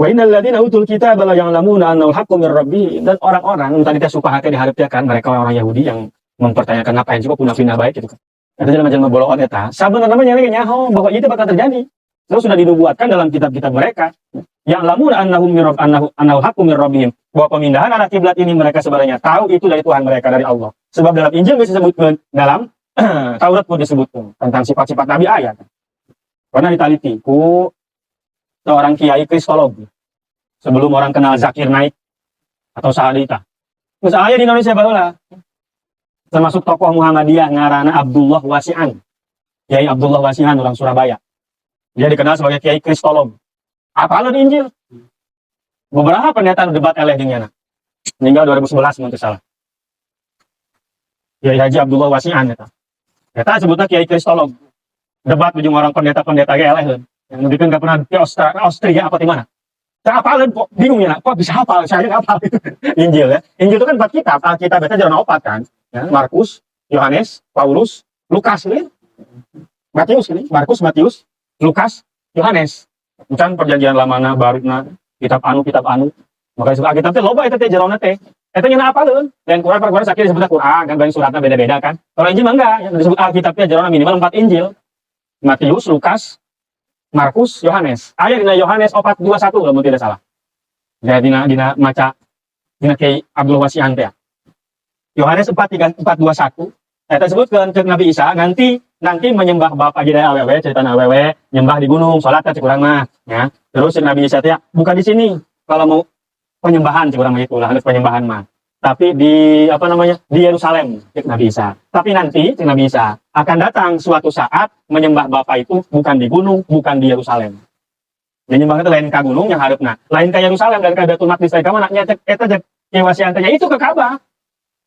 Wa innal ladzina utul kitaba la ya'lamuna annal haqqu mir rabbihim, dan orang-orang tadi kita suka hati diharapkan kan mereka orang Yahudi yang mempertanyakan ngapain juga punah baik gitu kan. Eta jelema-jelema boloan eta. Sabenerna namanya nyaho bahwa itu bakal terjadi. Terus sudah dinubuatkan dalam kitab-kitab mereka. Ya'lamuna annal haqqu mir rabbihim, bahwa pemindahan arah kiblat ini mereka sebenarnya tahu itu dari Tuhan mereka, dari Allah. Sebab dalam Injil disebutkan, dalam Taurat pun disebutkan tentang sifat-sifat Nabi ayat. Pernah diteliti ku seorang kiai kristolog sebelum orang kenal Zakir Naik atau Sahadita. Terus ayah di Indonesia barulah termasuk tokoh Muhammadiyah ngarana Abdullah Wasi'an. Kiai Abdullah Wasi'an orang Surabaya. Dia dikenal sebagai kiai kristolog. Apa di Injil? Beberapa pendeta debat eleh dengan meninggal 2011 mungkin salah. Kiai Haji Abdullah Wasi'an eta. Eta sebutnya kiai kristolog. Debat ujung orang pendeta-pendeta ge eleh. Yang mungkin nggak pernah di Austria apa di mana. Saya hafalin kok bingung ya, kok bisa hafal? Saya nggak hafal itu. Injil ya. Injil itu kan 4 kitab. Alkitab itu jalan 4 kan. Ya, Markus, Yohanes, Paulus, Lukas ini. Matius ini. Markus, Matius, Lukas, Yohanes. Bukan perjanjian lamana, baruna, kitab anu. Makanya suka Alkitab itu loba itu teh jalan teh. Itu nyana hafalin. Dan Quran sakit disebutnya Quran kan, banyak suratnya beda-beda kan. Kalau Injil mah enggak, yang disebut Alkitabnya jalan minimal 4 Injil. Matius, Lukas, Markus, Yohanes. Ayat dina Yohanes 4:21 kalau tidak salah. Ya dina maca dina Kiai Abdul Wasi'an teh. Yohanes 4:21. Eta sebutkeun ke Nabi Isa nanti menyembah Bapa jadi awewe, ceritana awewe nyembah di gunung, salat teh kurang mah, ya. Terus Nabi Isa teh bukan di sini. Kalau mau penyembahan kurang mah itulah, harus penyembahan mah. Tapi di di Yerusalem, cek Nabi Isa. Tapi nanti cek Nabi Isa akan datang suatu saat menyembah Bapa itu bukan di gunung, bukan di Yerusalem. Jadi nyembah itu lain ka gunung yang harapna, lain ka Yerusalem dan ka Baitul Maqdis ka mana nya cek eta cek Wasi'an itu ke Ka'bah.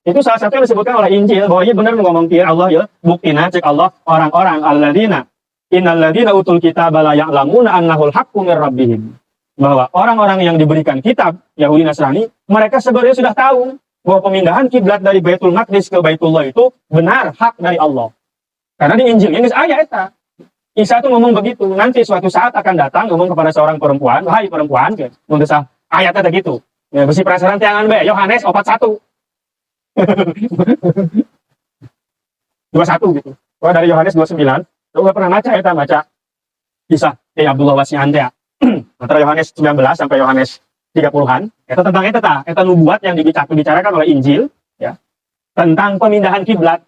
Itu salah satu yang disebutkan oleh Injil bahwa ia benar ngomong kieu Allah ya, buktina cek Allah orang-orang alladzina innal ladzina utul kitaba la ya'lamuna annahul haqqu mir rabbihim. Bahwa orang-orang yang diberikan kitab Yahudi Nasrani, mereka sebenarnya sudah tahu bahwa pemindahan kiblat dari Baitul Maqdis ke Baitullah itu benar hak dari Allah. Karena di Injil ini ayat eta. Isa itu ngomong begitu. Nanti suatu saat akan datang ngomong kepada seorang perempuan, "Wahai perempuan," untuk ayatnya gitu. Ya, besi perasaran tiangan be Yohanes 4:1. 21 gitu. Kalau dari Yohanes 29, lu enggak pernah baca kisah Abdullah Wasi'an teh. Antara Yohanes 19 sampai Yohanes 30-an, itu tentang eta nubuat yang dibicarakan oleh Injil, ya, tentang pemindahan kiblat.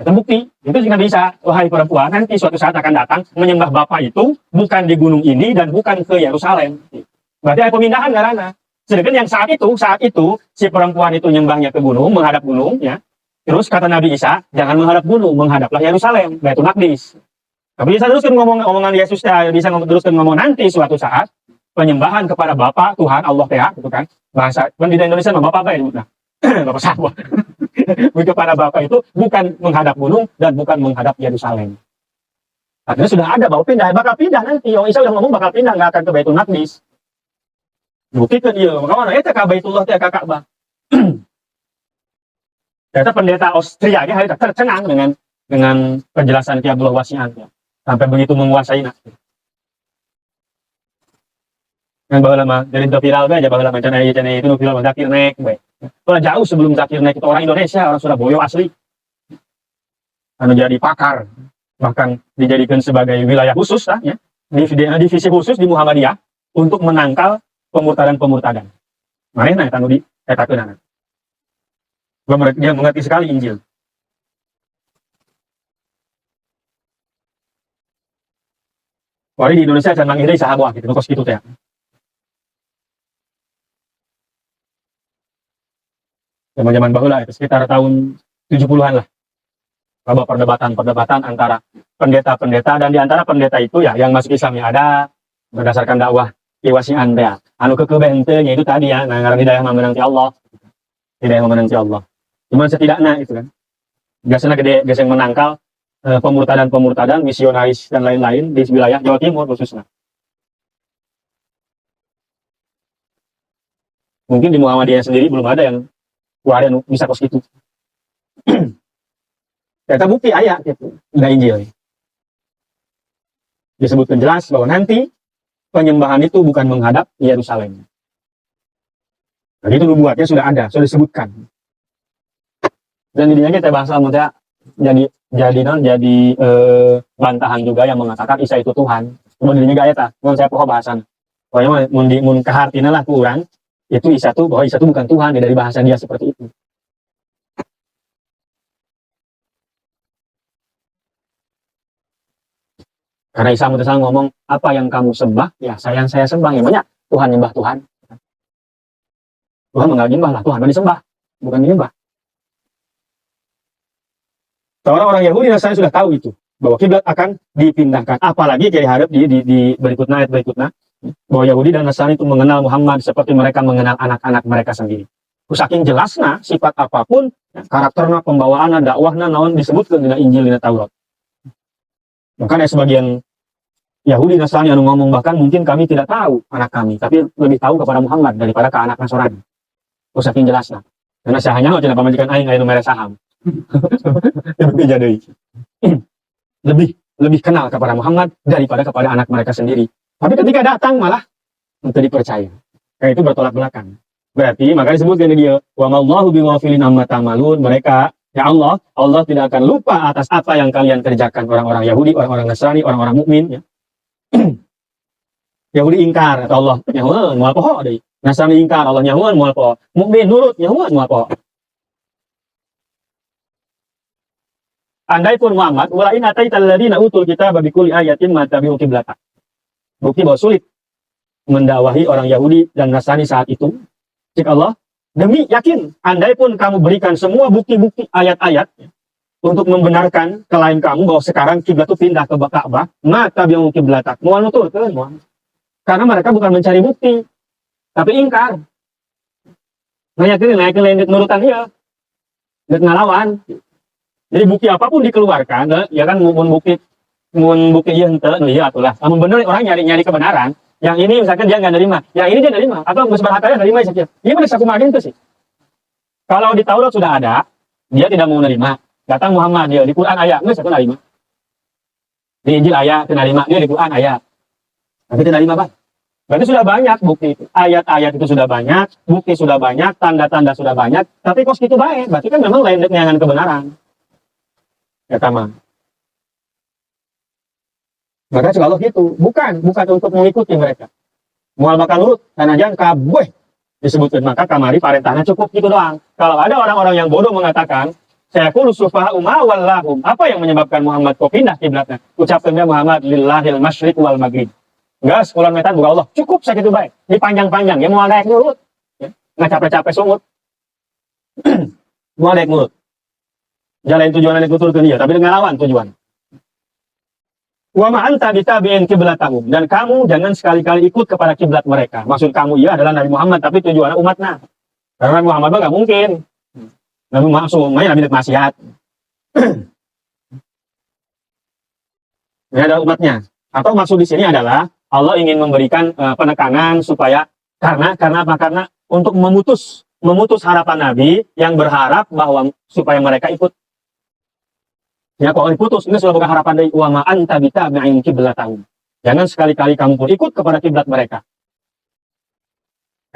Itu bukti, itu juga bisa, wahai perempuan, nanti suatu saat akan datang menyembah Bapa itu bukan di gunung ini dan bukan ke Yerusalem. Berarti ada pemindahan karena. Sedangkan yang saat itu si perempuan itu nyembahnya ke gunung, menghadap gunung, ya. Terus kata Nabi Isa, jangan menghadap gunung, menghadaplah Yerusalem, Baitul Maqdis. Tapi bisa teruskan omongan Yesus, bisa teruskan ngomong nanti suatu saat penyembahan kepada Bapa Tuhan Allah teh, gitu kan. Bahasa kan di Indonesia mah Bapa apa ya disebutna? Bapa sawah. Kepada Bapa itu bukan menghadap gunung dan bukan menghadap Yerusalem. Artinya sudah ada bahwa bakal pindah nanti. Yang Isa udah ngomong bakal pindah, nggak akan ke Baitul Maqdis. Buktikan dia, maka mana eta ka Baitullah teh ka Ka'bah. Ternyata pendeta Austria dia tercengang dengan penjelasan Ki Abdullah Wasi'an sampai begitu menguasai nak. Yang baheula dari viral aja baheula cenah itu viral Zakir Naik bae. Kalau jauh sebelum Zakir Naik itu orang Indonesia, orang Surabaya asli. Anu jadi pakar, bahkan dijadikan sebagai wilayah khusus ya, divisi khusus di Muhammadiyah untuk menangkal pemurtadan. Manehna eta nu dietakeunana. Dia mengerti sekali Injil. Wali di Indonesia jangan manggil sahabat gitu, kos gitu teh. Zaman-zaman baheula itu sekitar tahun 70-an lah. Ada perdebatan antara pendeta-pendeta, dan di antara pendeta itu ya yang masuk Islam ya ada berdasarkan dakwah Wasi'an teh. Anu kekeuben teh itu tadi ya, ngaran hidayah mah menang ti Allah. Hidayah menang ti Allah. Cuman setidaknya itu kan. Biasanya gede yang menangkal pemurtadan, misionaris dan lain-lain di wilayah Jawa Timur khususnya. Mungkin di Muhammadiyah sendiri belum ada yang bisa kos gitu. Ternyata bukti ayat gitu, di Injil. Disebutkan jelas bahwa nanti penyembahan itu bukan menghadap Yerusalem. Jadi itu nubuatnya sudah ada, sudah disebutkan. Dan jadinya kita bahas maksudnya jadi bantahan juga yang mengatakan Isa itu Tuhan. Mau dirinya gak eta, mau saya poho bahasan. Pokoknya mun kahartina lah ku urang, itu Isa tuh bahwa Isa itu bukan Tuhan dari bahasa dia seperti itu. Karena Isa mutusang ngomong, apa yang kamu sembah, ya saya sembah. Ya banyak Tuhan nyembah Tuhan. Tuhan enggak nyembah lah, Tuhan disembah, bukan menyembah. Orang-orang Yahudi Nasrani sudah tahu itu, bahwa kiblat akan dipindahkan. Apalagi jadi hadap di berikutnya ayat berikutnya, bahwa Yahudi dan Nasrani itu mengenal Muhammad seperti mereka mengenal anak-anak mereka sendiri. Saking jelasnya sifat apapun, karakternya, pembawaannya, dakwahnya, naon disebutkan di Injil dan Taurat. Makanya sebagian Yahudi Nasrani yang ngomong bahkan mungkin kami tidak tahu anak kami, tapi lebih tahu kepada Muhammad daripada ke anak Nasrani. Saking jelasnya. Karena sahanya tidak pamajikan aing anu mere saham. lebih kenal kepada Muhammad daripada kepada anak mereka sendiri. Tapi ketika datang malah untuk dipercaya. Kayak itu bertolak belakang. Berarti makanya disebutkan dia wa mallahu bighafilin amma ta'malun. Mereka ya Allah tidak akan lupa atas apa yang kalian kerjakan, orang-orang Yahudi, orang-orang Nasrani, orang-orang mukmin ya. Yahudi ingkar atau Allah nyahuan moal poho deui. Nasrani ingkar Allah nyahuan moal poho. Mukmin nurut nyahuan moal poho. Andai pun Muhammad wala in ataital ladina utul kitaba bikulli ayatin ma tabi'u qiblatak. Bukti bahwa sulit mendakwahi orang Yahudi dan Nasrani saat itu. Jika Allah demi yakin andai pun kamu berikan semua bukti-bukti ayat-ayat untuk membenarkan klaim kamu bahwa sekarang kiblat itu pindah ke Ka'bah, ma tabi'u qiblatak. Moal nuturkeun moal. Karena mereka bukan mencari bukti, tapi ingkar. Nayakin lain nurutan dia. Dek ngalawan. Jadi bukti apapun dikeluarkan, ya kan mun bukti ieu henteu nu ieu atulah. Namun bener orang nyari kebenaran. Yang ini misalkan dia nggak nerima, yang ini dia nerima. Atau geus barhataya nerima saja. Ini mah sakumaha itu sih. Kalau di Taurat sudah ada, dia tidak mau nerima. Datang Muhammad dia di Quran aya, geus atuh nerima. Di Injil aya, teu nerima, dia di Quran aya. Tapi tidak lima, Pak. Berarti sudah banyak bukti itu. Ayat-ayat itu sudah banyak, bukti sudah banyak, tanda-tanda sudah banyak, tapi kos gitu baik. Berarti kan memang lain dengan kebenaran. Ya sama. Maka Allah gitu, bukan untuk mengikuti mereka. Mual bakal nurut, karena jangan kabeh disebutkan. Maka kamari parentahnya cukup gitu doang. Kalau ada orang-orang yang bodoh mengatakan, saya qulu sufaha umma wallahum. Apa yang menyebabkan Muhammad kok pindah kiblatnya? Ucapkannya Muhammad lillahil masyriq wal maghrib. Enggak, 10 meter buka Allah. Cukup sakitu baik. Ini panjang-panjang. Ya mau naik nurut. Ya. Nggak capek-capek sungut. Mau naik nurut. Jalan tujuan naik nutur ke dia. Tapi dengan lawan tujuan. Wa ma'anta bitabi'in qiblatahum. Dan kamu jangan sekali-kali ikut kepada kiblat mereka. Maksud kamu iya adalah Nabi Muhammad. Tapi tujuannya umatnya. Karena Nabi Muhammad nggak mungkin. Nabi maksum. Nabi maksiat. Ini ada umatnya. Atau maksud di sini adalah Allah ingin memberikan penekanan supaya karena apa? Karena untuk memutus harapan Nabi yang berharap bahwa supaya mereka ikut. Ya kalau diputus ini sudah bukan harapan dari wa ma anta bitabi'in qiblatahum. Jangan sekali-kali kamu pun ikut kepada kiblat mereka.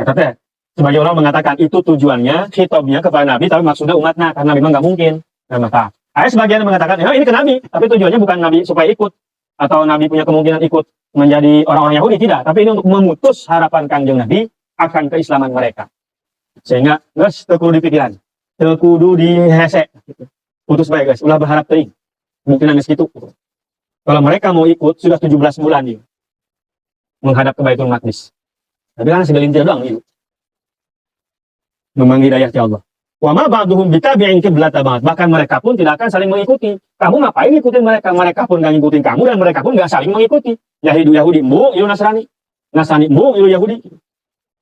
Kata sebagai orang mengatakan itu tujuannya, khitabnya kepada Nabi tapi maksudnya umatnya karena memang nggak mungkin. Nah, maka ada sebagian yang mengatakan ini ke Nabi tapi tujuannya bukan Nabi supaya ikut. Atau Nabi punya kemungkinan ikut menjadi orang-orang Yahudi, tidak. Tapi ini untuk memutus harapan kanjeng Nabi akan keislaman mereka. Sehingga, guys, tekudu di pikiran. Tekudu di hese. Putus baik, guys. Ulah berharap tering. Kemungkinan segitu. Kalau mereka mau ikut, sudah 17 bulan dia. Menghadap ke Baitul Maqdis. Tapi kan segelintir doang itu. Memang hidayah ya Allah. Wa ma ba'duhum bitabi'in qiblatahum. Bahkan mereka pun tidak akan saling mengikuti. Kamu ngapain ngikutin mereka? Mereka pun nggak ngikutin kamu dan mereka pun nggak saling mengikuti. Yahudi mbu, ilu Nasrani. Nasrani mbu, ilu Yahudi.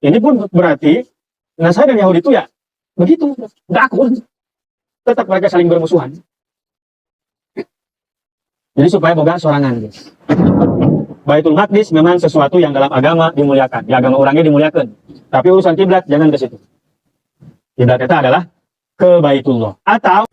Ini pun berarti Nasrani dan Yahudi itu ya begitu. Nggak akur. Tetap mereka saling bermusuhan. Jadi supaya boga sorangan, guys. Baitul Maqdis memang sesuatu yang dalam agama dimuliakan. Di agama orangnya dimuliakan. Tapi urusan kiblat jangan ke situ. Kiblat kita adalah ke Baitullah atau